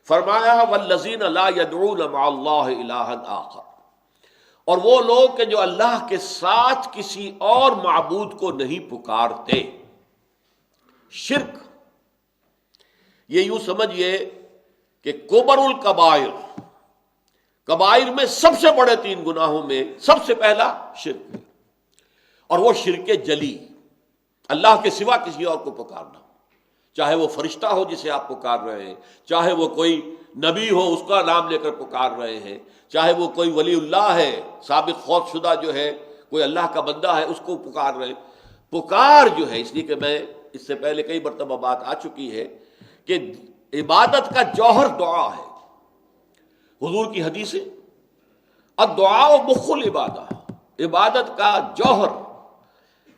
فرمایا والذین لا یدعون مع اللہ الہا آخر، اور وہ لوگ کہ جو اللہ کے ساتھ کسی اور معبود کو نہیں پکارتے۔ شرک، یہ یوں سمجھئے کہ کبر الکبائر، کبائر میں سب سے بڑے 3 گناہوں میں سب سے پہلا شرک ہے، اور وہ شرک جلی، اللہ کے سوا کسی اور کو پکارنا، چاہے وہ فرشتہ ہو جسے آپ پکار رہے ہیں، چاہے وہ کوئی نبی ہو اس کا نام لے کر پکار رہے ہیں، چاہے وہ کوئی ولی اللہ ہے سابق فوت شدہ جو ہے، کوئی اللہ کا بندہ ہے اس کو پکار رہے ہیں۔ پکار جو ہے، اس لیے کہ میں اس سے پہلے کئی مرتبہ بات آ چکی ہے کہ عبادت کا جوہر دعا ہے۔ حضور کی حدیث ہے الدعاء مخ العبادہ، عبادت کا جوہر،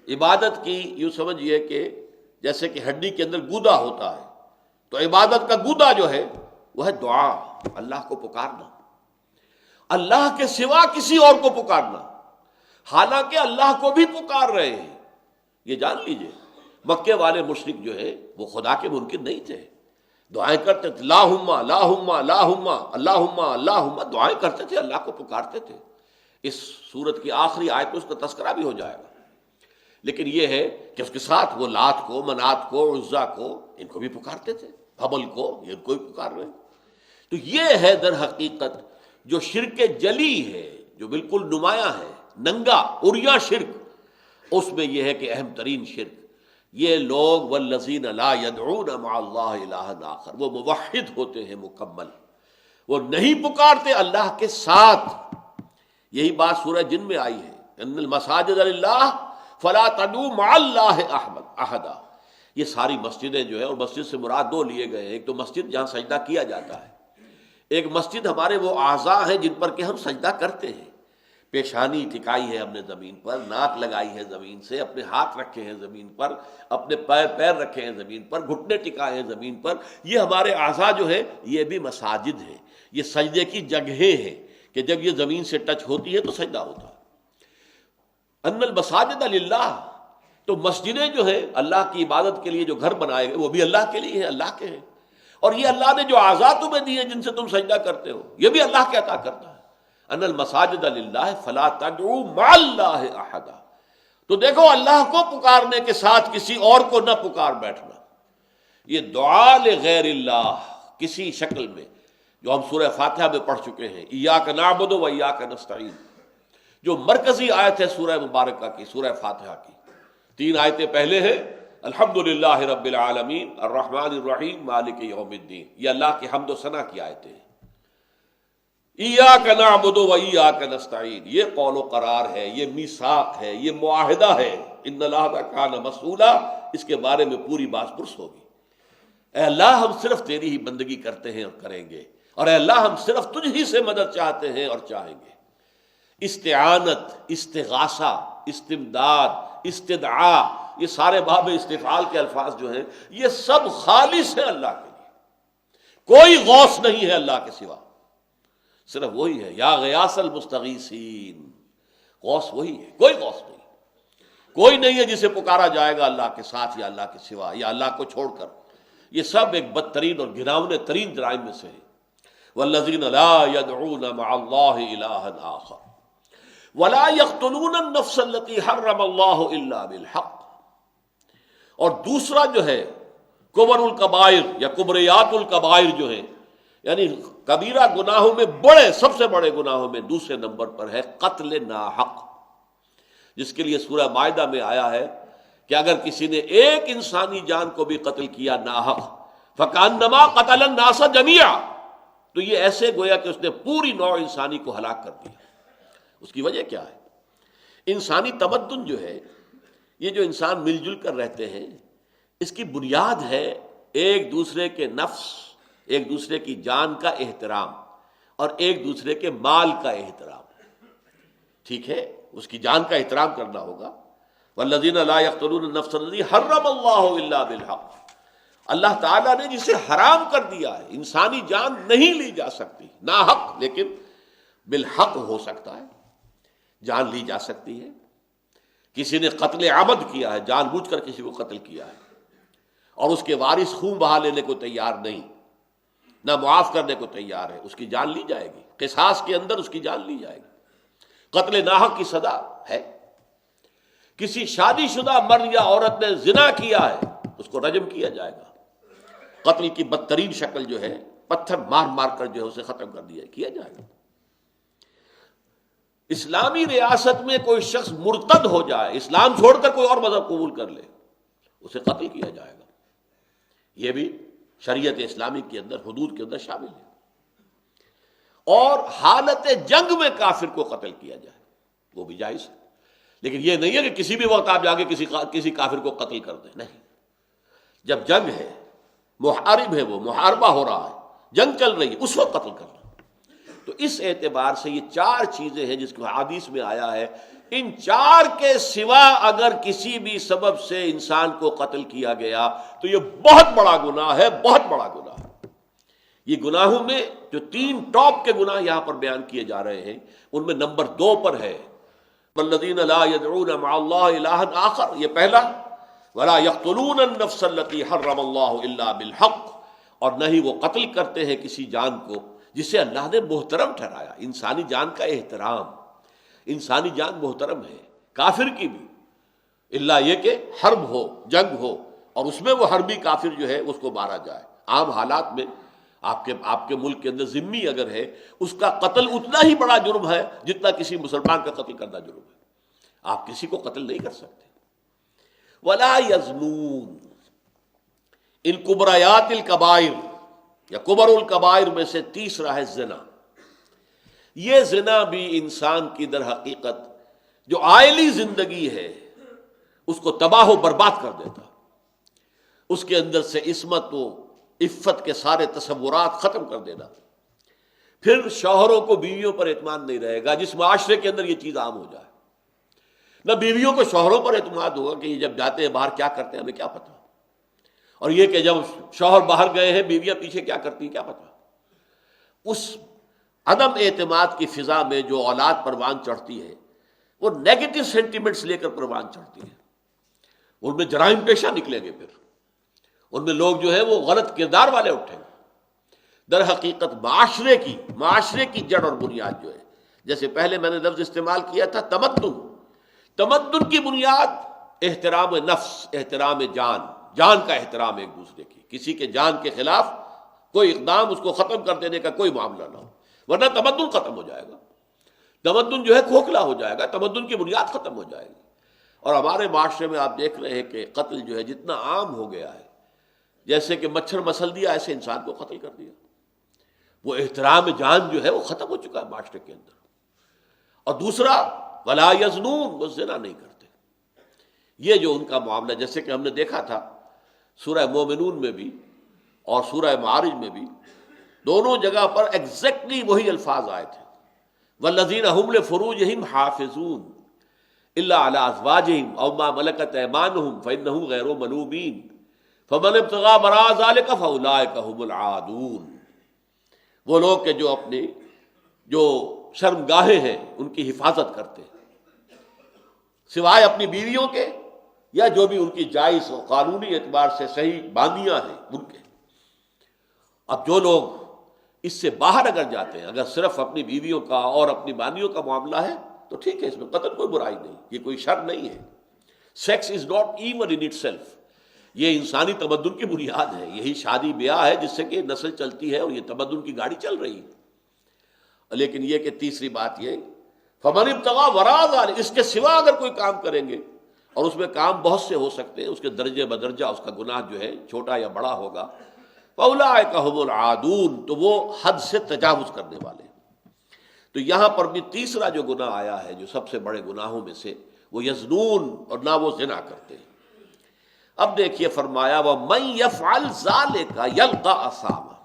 عبادت کی یوں سمجھئے کہ جیسے کہ ہڈی کے اندر گودا ہوتا ہے، تو عبادت کا گودا جو ہے وہ ہے دعا، اللہ کو پکارنا، اللہ کے سوا کسی اور کو پکارنا، حالانکہ اللہ کو بھی پکار رہے ہیں۔ یہ جان لیجئے مکے والے مشرک جو ہے وہ خدا کے منکر نہیں تھے، دعائیں کرتے تھے، اللہم اللہم اللہم اللہم اللہم، دعائیں کرتے تھے، اللہ کو پکارتے تھے۔ اس سورت کی آخری آیت میں اس کا تذکرہ بھی ہو جائے گا، لیکن یہ ہے کہ اس کے ساتھ وہ لات کو، منات کو، عزا کو، ان کو بھی پکارتے تھے، حبل کو، یہ ان کو بھی پکار رہے ہیں۔ تو یہ ہے در حقیقت جو شرک جلی ہے، جو بالکل نمایاں ہے، ننگا عریاں شرک، اس میں یہ ہے کہ اہم ترین شرک یہ لوگ والذین لا یدعون مع اللہ الہا آخر، وہ موحد ہوتے ہیں مکمل، وہ نہیں پکارتے اللہ کے ساتھ۔ یہی بات سورہ جن میں آئی ہے، ان المساجد للہ فلا تدعوا مع اللہ احدا۔ یہ ساری مسجدیں جو ہے، اور مسجد سے مراد 2 لیے گئے ہیں، ایک تو مسجد جہاں سجدہ کیا جاتا ہے، ایک مسجد ہمارے وہ اعضاء ہیں جن پر کہ ہم سجدہ کرتے ہیں، پیشانی ٹکائی ہے ہم نے زمین پر، ناک لگائی ہے زمین سے، اپنے ہاتھ رکھے ہیں زمین پر، اپنے پیر رکھے ہیں زمین پر، گھٹنے ٹکائے ہیں زمین پر، یہ ہمارے اعضاء جو ہے یہ بھی مساجد ہیں، یہ سجدے کی جگہیں ہیں کہ جب یہ زمین سے ٹچ ہوتی ہے تو سجدہ ہوتا ہے۔ ان المساجد للہ، تو مسجدیں جو ہیں اللہ کی عبادت کے لیے جو گھر بنائے گئے وہ بھی اللہ کے لیے ہیں، اللہ کے ہیں، اور یہ اللہ نے جو اعضاء تمہیں دیے جن سے تم سجدہ کرتے ہو یہ بھی اللہ کے عطا کرتا ہے۔ ان المساجد للہ فلا تدعوا مع اللہ احدا، تو دیکھو اللہ کو پکارنے کے ساتھ کسی اور کو نہ پکار بیٹھنا۔ یہ دعا لغیر اللہ کسی شکل میں، جو ہم سورہ فاتحہ میں پڑھ چکے ہیں، ایاک نعبد و ایاک نستعین، جو مرکزی آیت ہے سورہ مبارکہ کی، سورہ فاتحہ کی 3 آیتیں پہلے ہیں، الحمدللہ رب العالمین الرحمن الرحیم مالک یوم الدین، یہ اللہ کی حمد و ثنا کی آیتیں ہیں۔ ایاک نعبد و ایاک نستعین، یہ قول و قرار ہے، یہ میثاق ہے، یہ معاہدہ ہے، ان اللہ کان مسئولا، اس کے بارے میں پوری باز پرس ہوگی۔ اے اللہ ہم صرف تیری ہی بندگی کرتے ہیں اور کریں گے، اور اے اللہ ہم صرف تجھ ہی سے مدد چاہتے ہیں اور چاہیں گے۔ استعانت، استغاثہ، استمداد، استدعاء، یہ سارے باب استفعال کے الفاظ جو ہیں یہ سب خالص ہیں اللہ کے لیے، کوئی غوث نہیں ہے اللہ کے سوا، صرف وہی ہے، یا غیاث المستغیثین، غوث وہی ہے، کوئی غوث نہیں، کوئی نہیں ہے جسے پکارا جائے گا اللہ کے ساتھ یا اللہ کے سوا یا اللہ کو چھوڑ کر۔ یہ سب ایک بدترین اور گھناؤنے ترین جرائم میں سے ہے۔ والذین لا یدعون مع اللہ الہا آخر ولا یقتلون النفس التي حرم اللہ الا بالحق، اور دوسرا جو ہے کبر الکبائر یا کبریات الکبائر جو ہے، یعنی کبیرہ گناہوں میں بڑے، سب سے بڑے گناہوں میں دوسرے نمبر پر ہے قتل ناحق، جس کے لیے سورہ مائدہ میں آیا ہے کہ اگر کسی نے ایک انسانی جان کو بھی قتل کیا ناحق فکأنما قتل الناس جميعا، تو یہ ایسے گویا کہ اس نے پوری نوع انسانی کو ہلاک کر دیا۔ اس کی وجہ کیا ہے؟ انسانی تمدن جو ہے، یہ جو انسان مل جل کر رہتے ہیں، اس کی بنیاد ہے ایک دوسرے کے نفس، ایک دوسرے کی جان کا احترام اور ایک دوسرے کے مال کا احترام۔ ٹھیک ہے، اس کی جان کا احترام کرنا ہوگا۔ والذین لا یقتلون النفس التي حرم اللہ الا بالحق، اللہ تعالیٰ نے جسے حرام کر دیا ہے، انسانی جان نہیں لی جا سکتی ناحق، لیکن بالحق ہو سکتا ہے، جان لی جا سکتی ہے۔ کسی نے قتل عمد کیا ہے، جان بوجھ کر کسی کو قتل کیا ہے، اور اس کے وارث خون بہا لینے کو تیار نہیں، نہ معاف کرنے کو تیار ہے، اس کی جان لی جائے گی، قصاص کے اندر اس کی جان لی جائے گی۔ قتل ناحق کی سزا ہے، کسی شادی شدہ مرد یا عورت نے زنا کیا ہے اس کو رجم کیا جائے گا، قتل کی بدترین شکل جو ہے پتھر مار مار کر جو ہے اسے ختم کر کیا جائے گا۔ اسلامی ریاست میں کوئی شخص مرتد ہو جائے، اسلام چھوڑ کر کوئی اور مذہب قبول کر لے، اسے قتل کیا جائے گا۔ یہ بھی شریعت اسلامی کے اندر حدود کے اندر شامل ہے۔ اور حالت جنگ میں کافر کو قتل کیا جائے وہ بھی جائز ہے، لیکن یہ نہیں ہے کہ کسی بھی وقت آپ جا کے کسی کافر کو قتل کر دیں، نہیں۔ جب جنگ ہے، محارب ہے، وہ محاربہ ہو رہا ہے، جنگ چل رہی ہے، اس وقت قتل کرنا۔ تو اس اعتبار سے یہ چار چیزیں ہیں جس کو حدیث میں آیا ہے، ان چار کے سوا اگر کسی بھی سبب سے انسان کو قتل کیا گیا تو یہ بہت بڑا گناہ ہے، بہت بڑا گناہ ہے۔ یہ گناہوں میں جو تین ٹاپ کے گناہ یہاں پر بیان کیے جا رہے ہیں ان میں نمبر 2 پر ہے والذین لا يدعون مع اللہ الہا آخر، یہ پہلا، ولا يقتلون النفس التي حرم اللہ الا بالحق، اور نہ ہی وہ قتل کرتے ہیں کسی جان کو جسے اللہ نے محترم ٹھہرایا۔ انسانی جان کا احترام، انسانی جان محترم ہے، کافر کی بھی، الا یہ کہ حرب ہو، جنگ ہو، اور اس میں وہ حربی کافر جو ہے اس کو مارا جائے۔ عام حالات میں آپ کے ملک کے اندر ذمی اگر ہے اس کا قتل اتنا ہی بڑا جرم ہے جتنا کسی مسلمان کا قتل کرنا جرم ہے، آپ کسی کو قتل نہیں کر سکتے۔ ولا یزنون، ان کبریات الکبائر یا کبر الکبائر میں سے تیسرا ہے زنا۔ یہ زنا بھی انسان کی در حقیقت جو عائلی زندگی ہے اس کو تباہ و برباد کر دیتا، اس کے اندر سے عصمت و عفت کے سارے تصورات ختم کر دینا۔ پھر شوہروں کو بیویوں پر اعتماد نہیں رہے گا، جس معاشرے کے اندر یہ چیز عام ہو جائے، نہ بیویوں کو شوہروں پر اعتماد ہوگا کہ یہ جب جاتے ہیں باہر کیا کرتے ہیں ہمیں کیا پتہ، اور یہ کہ جب شوہر باہر گئے ہیں بیویاں پیچھے کیا کرتی ہیں کیا پتہ۔ اس عدم اعتماد کی فضا میں جو اولاد پروان چڑھتی ہے وہ نیگیٹو سینٹیمنٹس لے کر پروان چڑھتی ہے، ان میں جرائم پیشہ نکلیں گے، پھر ان میں لوگ جو ہے وہ غلط کردار والے اٹھیں گے۔ در حقیقت معاشرے کی جڑ اور بنیاد جو ہے، جیسے پہلے میں نے لفظ استعمال کیا تھا تمدن کی بنیاد احترام نفس، احترام جان کا احترام ایک دوسرے کی، کسی کے جان کے خلاف کوئی اقدام اس کو ختم کر دینے کا کوئی معاملہ نہ ہو، ورنہ تمدن ختم ہو جائے گا، تمدن جو ہے کھوکھلا ہو جائے گا، تمدن کی بنیاد ختم ہو جائے گی۔ اور ہمارے معاشرے میں آپ دیکھ رہے ہیں کہ قتل جو ہے جتنا عام ہو گیا ہے، جیسے کہ مچھر مسل دیا ایسے انسان کو قتل کر دیا، وہ احترام جان جو ہے وہ ختم ہو چکا ہے معاشرے کے اندر۔ اور دوسرا ولا یزنون، وہ زنا نہیں کرتے۔ یہ جو ان کا معاملہ، جیسے کہ ہم نے دیکھا تھا سورہ مومنون میں بھی اور سورہ معارج میں بھی، دونوں جگہ پر ایگزیکٹلی وہی الفاظ آئے تھے، والذین هم لفروجہم حافظون الا علی ازواجہم او ما ملکت ایمانہم فانہم غیر ملومین فمن ابتغى وراء ذلك فاولئک هم العادون۔ وہ لوگ کہ جو اپنی جو شرمگاہیں ہیں ان کی حفاظت کرتے ہیں، سوائے اپنی بیویوں کے یا جو بھی ان کی جائز و قانونی اعتبار سے صحیح باندیاں ہیں ان کے۔ اب جو لوگ اس سے باہر اگر جاتے ہیں، اگر صرف اپنی بیویوں کا اور اپنی باندیوں کا معاملہ ہے تو ٹھیک ہے، اس میں قطعاً کوئی برائی نہیں، یہ کوئی شر نہیں ہے۔ Sex is not even in itself, یہ انسانی تمدن کی بنیاد ہے، یہی شادی بیاہ ہے جس سے کہ نسل چلتی ہے اور یہ تمدن کی گاڑی چل رہی ہے۔ لیکن یہ کہ تیسری بات یہ فمن ابتغى وراء ذلك، اس کے سوا اگر کوئی کام کریں گے، اور اس میں کام بہت سے ہو سکتے ہیں، اس کے درجے بدرجہ اس کا گناہ جو ہے چھوٹا یا بڑا ہوگا، فاولئک هم العادون، تو وہ حد سے تجاوز کرنے والے ہیں۔ تو یہاں پر بھی تیسرا جو گناہ آیا ہے جو سب سے بڑے گناہوں میں سے، وہ یزنون، اور نہ وہ زنا کرتے ہیں۔ اب دیکھیے فرمایا وَمَن يَفْعَلْ ذَلِكَ يَلْقَ أَثَامًا،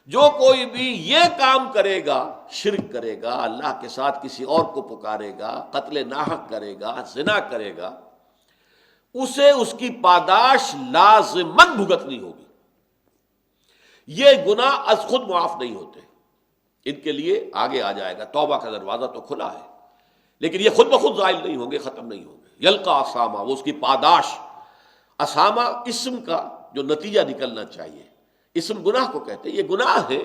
جو کوئی بھی یہ کام کرے گا، شرک کرے گا، اللہ کے ساتھ کسی اور کو پکارے گا، قتل ناحق کرے گا، زنا کرے گا، اسے اس کی پاداش لازماً بھگتنی ہوگی۔ یہ گناہ از خود معاف نہیں ہوتے، ان کے لیے آگے آ جائے گا، توبہ کا دروازہ تو کھلا ہے، لیکن یہ خود بخود زائل نہیں ہوں گے، ختم نہیں ہوں گے۔ یلقا اسامہ، وہ اس کی پاداش، اسامہ اسم کا جو نتیجہ نکلنا چاہیے، اسم گناہ کو کہتے ہیں، یہ گناہ ہے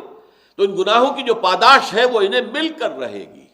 تو ان گناہوں کی جو پاداش ہے وہ انہیں مل کر رہے گی۔